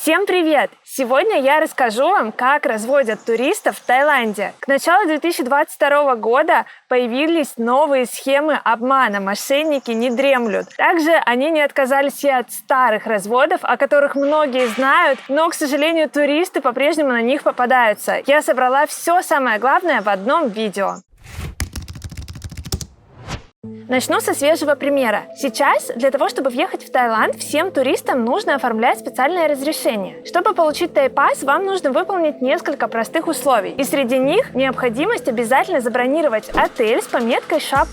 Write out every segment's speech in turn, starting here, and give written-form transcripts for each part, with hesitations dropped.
Всем привет! Сегодня я расскажу вам, как разводят туристов в Таиланде. К началу 2022 года появились новые схемы обмана, мошенники не дремлют. Также они не отказались и от старых разводов, о которых многие знают, но, к сожалению, туристы по-прежнему на них попадаются. Я собрала все самое главное в одном видео. Начну со свежего примера. Сейчас для того, чтобы въехать в Таиланд, всем туристам нужно оформлять специальное разрешение. Чтобы получить тайпас, вам нужно выполнить несколько простых условий. И среди них необходимость обязательно забронировать отель с пометкой ША+.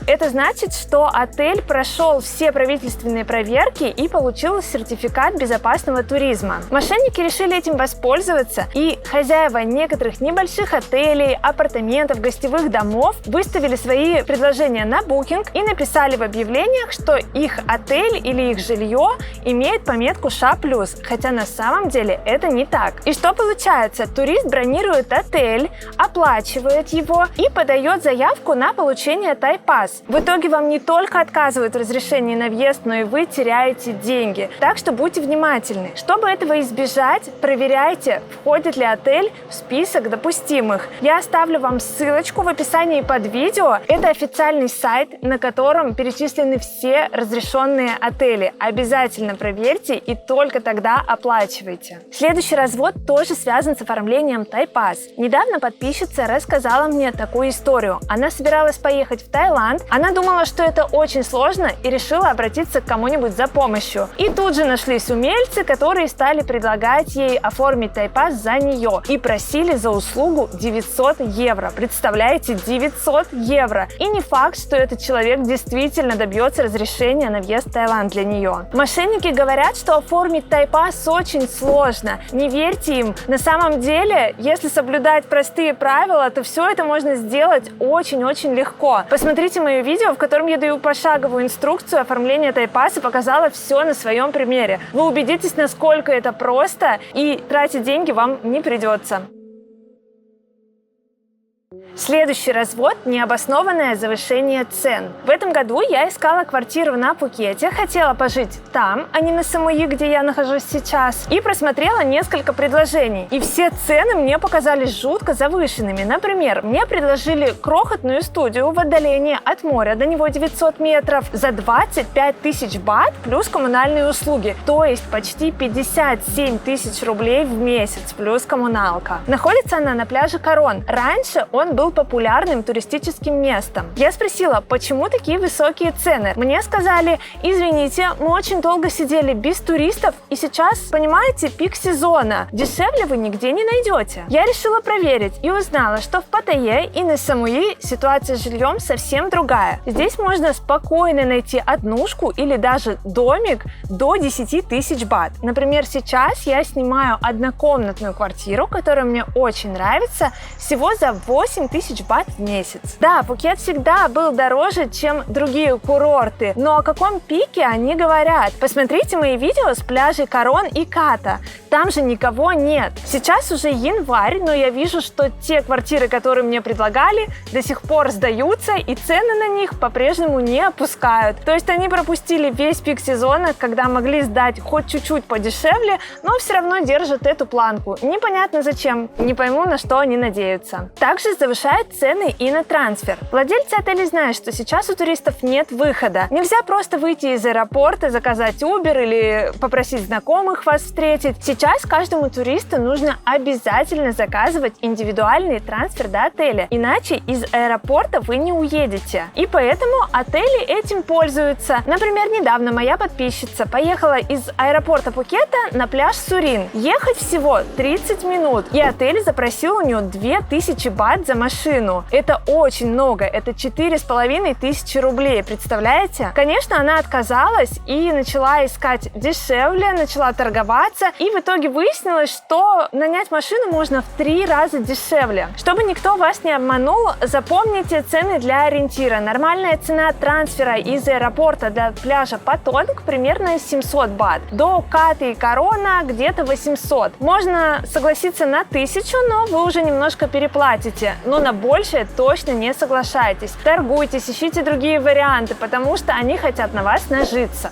Это значит, что отель прошел все правительственные проверки и получил сертификат безопасного туризма. Мошенники решили этим воспользоваться, и хозяева некоторых небольших отелей, апартаментов, гостевых домов выставили свои предложения на Booking и написали в объявлениях, что их отель или их жилье имеет пометку ША+, хотя на самом деле это не так. И что получается? Турист бронирует отель, оплачивает его и подает заявку на получение тайпас. В итоге вам не только отказывают в разрешении на въезд, но и вы теряете деньги. Так что будьте внимательны. Чтобы этого избежать, проверяйте, входит ли отель в список допустимых. Я оставлю вам ссылочку в описании под видео. Это официальный сайт, на котором перечислены все разрешенные отели. Обязательно проверьте и только тогда оплачивайте. Следующий развод тоже связан с оформлением тайпас. Недавно подписчица рассказала мне такую историю. Она собиралась поехать в Таиланд, она думала, что это очень сложно и решила обратиться к кому-нибудь за помощью. И тут же нашлись умельцы, которые стали предлагать ей оформить тайпас за нее и просили за услугу 900 евро. Представляете, 900 евро! И не факт, что этот человек действительно добьется разрешения на въезд в Таиланд для нее. Мошенники говорят, что оформить тайпас очень сложно. Не верьте им. На самом деле, если соблюдать простые правила, то все это можно сделать очень-очень легко. Посмотрите мое видео, в котором я даю пошаговую инструкцию оформления тайпаса, показала все на своем примере. Вы убедитесь, насколько это просто, и тратить деньги вам не придется. Следующий развод – необоснованное завышение цен. В этом году я искала квартиру на Пхукете, хотела пожить там, а не на Самуи, где я нахожусь сейчас, и просмотрела несколько предложений. И все цены мне показались жутко завышенными. Например, мне предложили крохотную студию в отдалении от моря, до него 900 метров, за 25 тысяч бат плюс коммунальные услуги, то есть почти 57 тысяч рублей в месяц плюс коммуналка. Находится она на пляже Корон. Раньше он был популярным туристическим местом. Я спросила, почему такие высокие цены? Мне сказали, извините, мы очень долго сидели без туристов, и сейчас, понимаете, пик сезона. Дешевле вы нигде не найдете. Я решила проверить и узнала, что в Паттайе и на Самуи ситуация с жильем совсем другая. Здесь можно спокойно найти однушку или даже домик до 10 тысяч бат. Например, сейчас я снимаю однокомнатную квартиру, которая мне очень нравится, всего за 8 тысяч бат в месяц. Да, Пхукет всегда был дороже, чем другие курорты, но о каком пике они говорят? Посмотрите мои видео с пляжей Корон и Ката. Там же никого нет. Сейчас уже январь, но я вижу, что те квартиры, которые мне предлагали, до сих пор сдаются, и цены на них по-прежнему не опускают. То есть они пропустили весь пик сезона, когда могли сдать хоть чуть-чуть подешевле, но все равно держат эту планку. Непонятно зачем, не пойму, на что они надеются. Также завышают цены и на трансфер. Владельцы отелей знают, что сейчас у туристов нет выхода. Нельзя просто выйти из аэропорта, заказать Uber или попросить знакомых вас встретить. Сейчас каждому туристу нужно обязательно заказывать индивидуальный трансфер до отеля, иначе из аэропорта вы не уедете. И поэтому отели этим пользуются. Например, недавно моя подписчица поехала из аэропорта Пхукета на пляж Сурин. Ехать всего 30 минут, и отель запросил у нее 2000 бат за машину. Это очень много, это 4500 рублей, представляете? Конечно, она отказалась и начала искать дешевле, начала торговаться, и в итоге выяснилось, что нанять машину можно в 3 раза дешевле. Чтобы никто вас не обманул, запомните цены для ориентира. Нормальная цена трансфера из аэропорта до пляжа Патонг примерно 700 бат. До Каты и Корона где-то 800. Можно согласиться на 1000, но вы уже немножко переплатите. Но на большее точно не соглашайтесь. Торгуйтесь, ищите другие варианты, потому что они хотят на вас нажиться.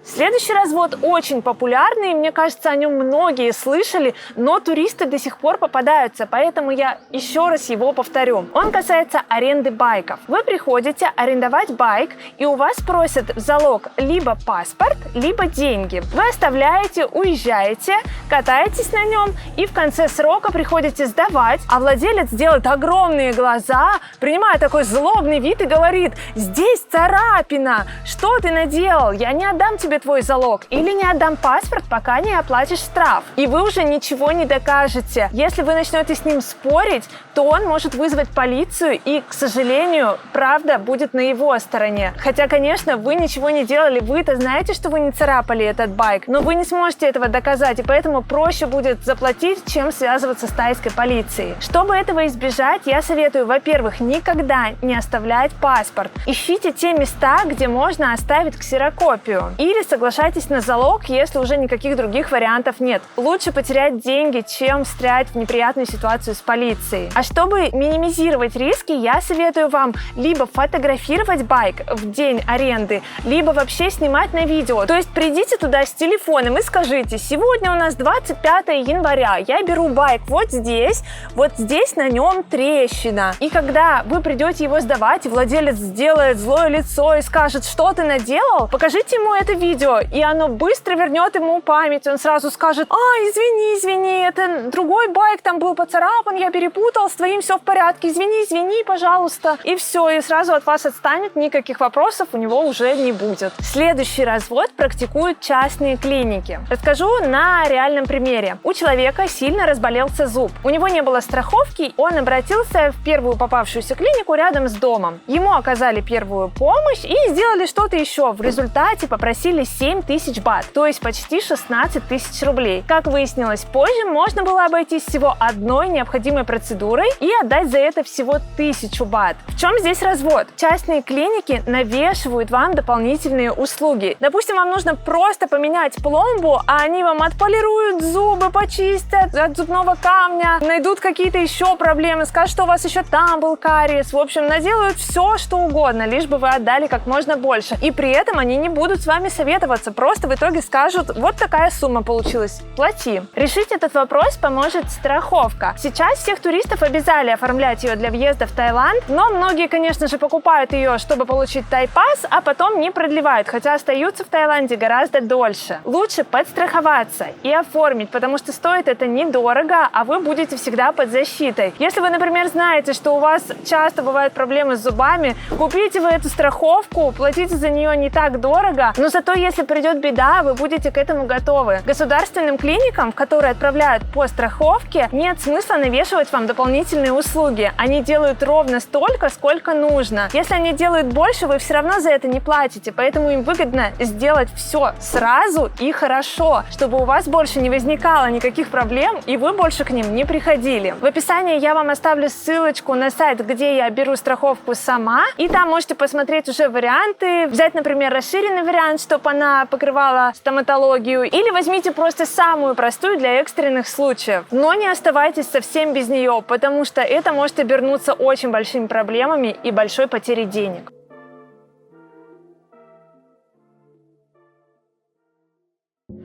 Следующий развод очень популярный, мне кажется, о нем многие слышали, но туристы до сих пор попадаются, поэтому я еще раз его повторю. Он касается аренды байков. Вы приходите арендовать байк, и у вас просят в залог либо паспорт, либо деньги. Вы оставляете, уезжаете, катаетесь на нем, и в конце срока приходите сдавать, а владелец делает огромные глаза, принимает такой злобный вид и говорит: «Здесь царапина! Что ты наделал? Я не отдам тебе твой залог или не отдам паспорт, пока не оплатишь штраф». И вы уже ничего не докажете. Если вы начнете с ним спорить, то он может вызвать полицию, и, к сожалению, правда будет на его стороне. Хотя, конечно, вы ничего не делали, вы-то знаете, что вы не царапали этот байк, но вы не сможете этого доказать, и поэтому проще будет заплатить, чем связываться с тайской полицией. Чтобы этого избежать, я советую, во-первых, никогда не оставлять паспорт. Ищите те места, где можно оставить ксерокопию. Или соглашайтесь на залог, если уже никаких других вариантов нет. Лучше потерять деньги, чем встрять в неприятную ситуацию с полицией. А чтобы минимизировать риски, я советую вам либо фотографировать байк в день аренды, либо вообще снимать на видео. То есть придите туда с телефоном и скажите: сегодня у нас 25 января, я беру байк вот здесь на нем трещина. И когда вы придете его сдавать, и владелец сделает злое лицо и скажет: что ты наделал, покажите ему это видео, и оно быстро вернет ему память. Он сразу скажет: извини, это другой байк, там был поцарапан, я перепутал, с твоим все в порядке, извини, пожалуйста. И все, и сразу от вас отстанет, никаких вопросов у него уже не будет. Следующий развод практикуют частные клиники. Расскажу на реальном примере. У человека сильно разболелся зуб. У него не было страховки, он обратился в первую попавшуюся клинику рядом с домом. Ему оказали первую помощь и сделали что-то еще. В результате попросили 7 тысяч бат, то есть почти 16 тысяч рублей. Как выяснилось позже, можно было обойтись всего одной необходимой процедурой и отдать за это всего 1000 бат. В чем здесь развод? Частные клиники навешивают вам дополнительные услуги. Допустим, вам нужно просто поменять пломбу, а они вам отполируют зубы, почистят от зубного камня, найдут какие-то еще проблемы, скажут, что у вас еще там был кариес. В общем, наделают все, что угодно, лишь бы вы отдали как можно больше. И при этом они не будут с вами советоваться, просто в итоге скажут: вот такая сумма получилась, плати. Решить этот вопрос поможет страховка. Сейчас всех туристов обязали оформлять ее для въезда в Таиланд, но многие, конечно же, покупают ее, чтобы получить тайпас, а потом не продлевают, хотя остаются в Таиланде гораздо дольше. Лучше подстраховаться и оформить, потому что стоит это недорого, а вы будете всегда под защитой. Если вы, например, знаете, что у вас часто бывают проблемы с зубами, купите вы эту страховку, платите за нее не так дорого, но зато если придет беда, вы будете к этому готовы. Государственным клиникам, в которые отправляют по страховке, нет смысла навешивать вам дополнительные услуги. Они делают ровно столько, сколько нужно. Если они делают больше, вы все равно за это не платите, поэтому им выгодно сделать все сразу и хорошо, чтобы у вас больше не возникало никаких проблем и вы больше к ним не приходили. В описании я вам оставлю ссылочку на сайт, где я беру страховку сама, и там можете посмотреть уже варианты, взять, например, расширенный вариант, чтобы она покрывала стоматологию, или возьмите просто самую простую для экстренных случаев. Но не оставайтесь совсем без нее, потому что это может обернуться очень большими проблемами и большой потерей денег.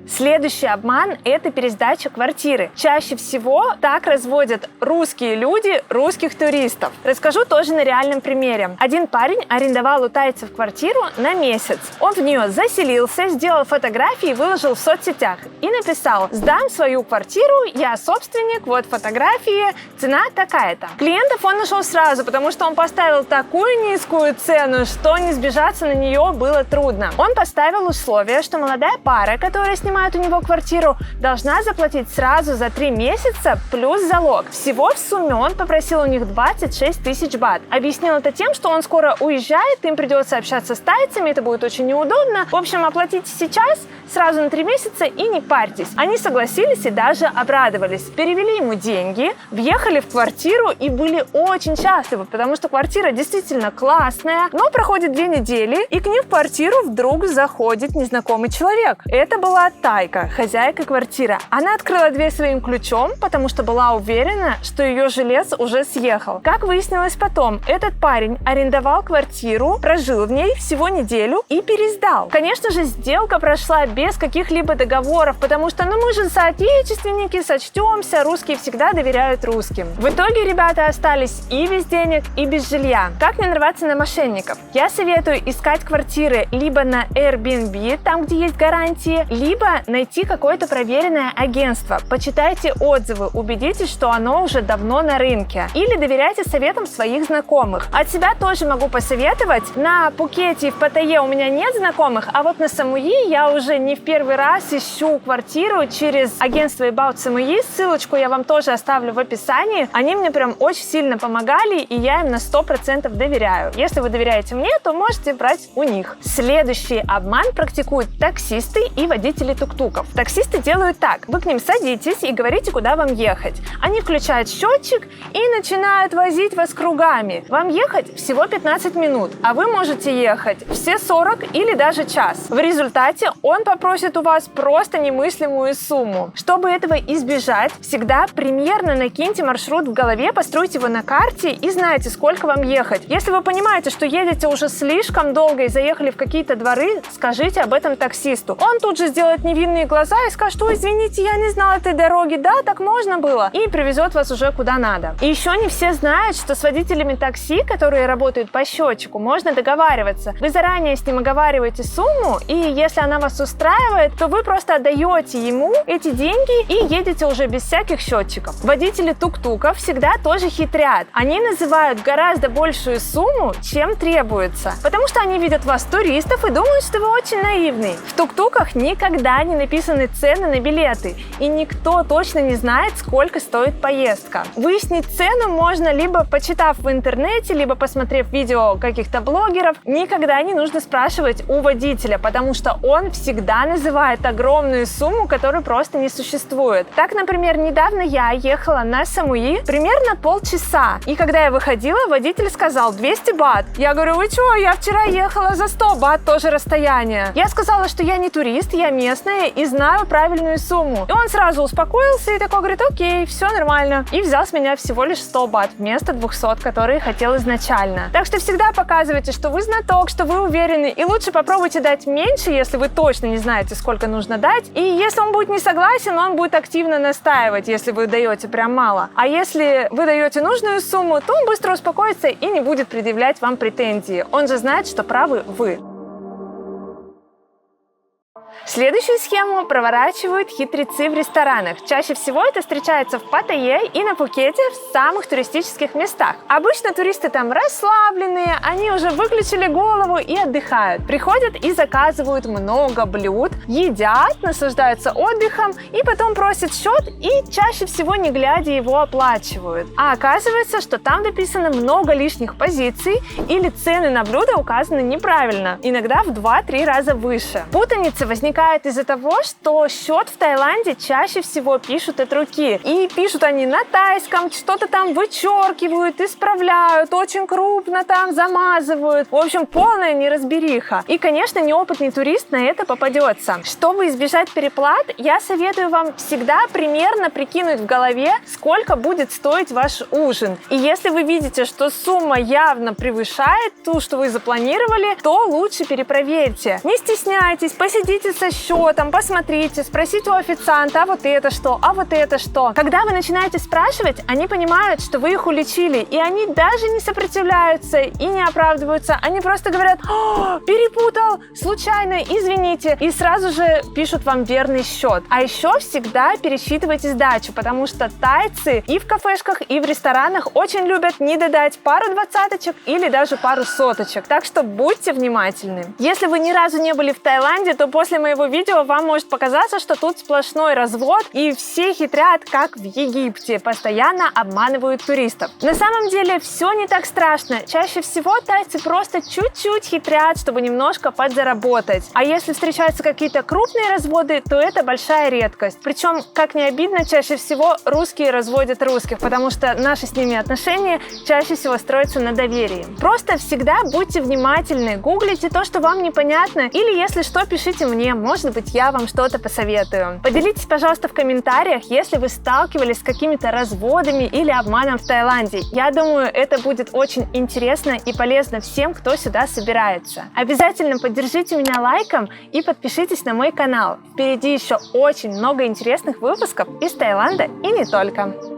Следующий обман – это пересдача квартиры. Чаще всего так разводят русские люди русских туристов. Расскажу тоже на реальном примере. Один парень арендовал у тайцев квартиру на месяц. Он в нее заселился, сделал фотографии и выложил в соцсетях. И написал: «Сдам свою квартиру, я собственник, вот фотографии, цена такая-то». Клиентов он нашел сразу, потому что он поставил такую низкую цену, что не сбежаться на нее было трудно. Он поставил условие, что молодая пара, которая снимает у него квартиру, должна заплатить сразу за 3 месяца плюс залог. Всего в сумме он попросил у них 26 тысяч бат. Объяснил это тем, что он скоро уезжает, им придется общаться с тайцами, это будет очень неудобно. В общем, оплатите сейчас, сразу на 3 месяца и не парьтесь. Они согласились и даже обрадовались. Перевели ему деньги, въехали в квартиру и были очень счастливы, потому что квартира действительно классная. Но проходит 2 недели, и к ним в квартиру вдруг заходит незнакомый человек. Это была Тайка, хозяйка квартиры. Она открыла дверь своим ключом, потому что была уверена, что ее жилец уже съехал. Как выяснилось потом, этот парень арендовал квартиру, прожил в ней всего неделю и пересдал. Конечно же, сделка прошла без каких-либо договоров, потому что, мы же соотечественники, сочтемся, русские всегда доверяют русским. В итоге ребята остались и без денег, и без жилья. Как не нарваться на мошенников? Я советую искать квартиры либо на Airbnb, там, где есть гарантии, либо найти какое-то проверенное агентство. Почитайте отзывы, убедитесь, что оно уже давно на рынке. Или доверяйте советам своих знакомых. От себя тоже могу посоветовать. На Пхукете и в Паттайе у меня нет знакомых, а вот на Самуи я уже не в первый раз ищу квартиру через агентство About Самуи. Ссылочку я вам тоже оставлю в описании. Они мне прям очень сильно помогали, и я им на 100% доверяю. Если вы доверяете мне, то можете брать у них. Следующий обман практикуют таксисты и водители тук-туков. Таксисты делают так. Вы к ним садитесь и говорите, куда вам ехать. Они включают счетчик и начинают возить вас кругами. Вам ехать всего 15 минут, а вы можете ехать все 40 или даже час. В результате он попросит у вас просто немыслимую сумму. Чтобы этого избежать, всегда примерно накиньте маршрут в голове, постройте его на карте и знайте, сколько вам ехать. Если вы понимаете, что едете уже слишком долго и заехали в какие-то дворы, скажите об этом таксисту. Он тут же сделает невинные глаза и скажет, что извините, я не знала этой дороги, да, так можно было, и привезет вас уже куда надо. И еще не все знают, что с водителями такси, которые работают по счетчику, можно договариваться. Вы заранее с ним оговариваете сумму, и если она вас устраивает, то вы просто отдаете ему эти деньги и едете уже без всяких счетчиков. Водители тук-туков всегда тоже хитрят. Они называют гораздо большую сумму, чем требуется, потому что они видят вас туристов и думают, что вы очень наивный. В тук-туках никогда не написаны цены на билеты, и никто точно не знает, сколько стоит поездка. Выяснить цену можно либо почитав в интернете, либо посмотрев видео каких-то блогеров. Никогда не нужно спрашивать у водителя, потому что он всегда называет огромную сумму, которую просто не существует. Так, например, недавно я ехала на Самуи примерно полчаса, и когда я выходила, водитель сказал 200 бат. Я говорю, вы что, я вчера ехала за 100 бат, тоже расстояние. Я сказала, что я не турист, я местная и знаю правильную сумму. И он сразу успокоился и такой говорит, окей, все нормально. И взял с меня всего лишь 100 бат вместо 200, которые хотел изначально. Так что всегда показывайте, что вы знаток, что вы уверены, и лучше попробуйте дать меньше, если вы точно не знаете, сколько нужно дать. И если он будет не согласен, он будет активно настаивать, если вы даете прям мало. А если вы даете нужную сумму, то он быстро успокоится и не будет предъявлять вам претензии. Он же знает, что правы вы. Следующую схему проворачивают хитрецы в ресторанах. Чаще всего это встречается в Паттайе и на Пхукете, в самых туристических местах. Обычно туристы там расслабленные, они уже выключили голову и отдыхают. Приходят и заказывают много блюд, едят, наслаждаются отдыхом и потом просят счет и чаще всего не глядя его оплачивают. А оказывается, что там написано много лишних позиций или цены на блюда указаны неправильно, иногда в 2-3 раза выше. Путаница возникает из-за того, что счет в Таиланде чаще всего пишут от руки. И пишут они на тайском, что-то там вычеркивают, исправляют, очень крупно там замазывают. В общем, полная неразбериха. И, конечно, неопытный турист на это попадется. Чтобы избежать переплат, я советую вам всегда примерно прикинуть в голове, сколько будет стоить ваш ужин. И если вы видите, что сумма явно превышает ту, что вы запланировали, то лучше перепроверьте. Не стесняйтесь, посидите со счетом, посмотрите, спросите у официанта, а вот это что, а вот это что. Когда вы начинаете спрашивать, они понимают, что вы их уличили, и они даже не сопротивляются и не оправдываются. Они просто говорят, перепутал, случайно, извините, и сразу же пишут вам верный счет. А еще всегда пересчитывайте сдачу, потому что тайцы и в кафешках, и в ресторанах очень любят не додать пару двадцаточек или даже пару соточек. Так что будьте внимательны. Если вы ни разу не были в Таиланде, то после моего видео вам может показаться, что тут сплошной развод и все хитрят, как в Египте, постоянно обманывают туристов. На самом деле все не так страшно. Чаще всего тайцы просто чуть-чуть хитрят, чтобы немножко подзаработать. А если встречаются какие-то крупные разводы, то это большая редкость. Причем, как ни обидно, чаще всего русские разводят русских, потому что наши с ними отношения чаще всего строятся на доверии. Просто всегда будьте внимательны, гуглите то, что вам непонятно, или если что, пишите мне, может быть, я вам что-то посоветую. Поделитесь, пожалуйста, в комментариях, если вы сталкивались с какими-то разводами или обманом в Таиланде. Я думаю, это будет очень интересно и полезно всем, кто сюда собирается. Обязательно поддержите меня лайком и подпишитесь на мой канал. Впереди еще очень много интересных выпусков из Таиланда и не только.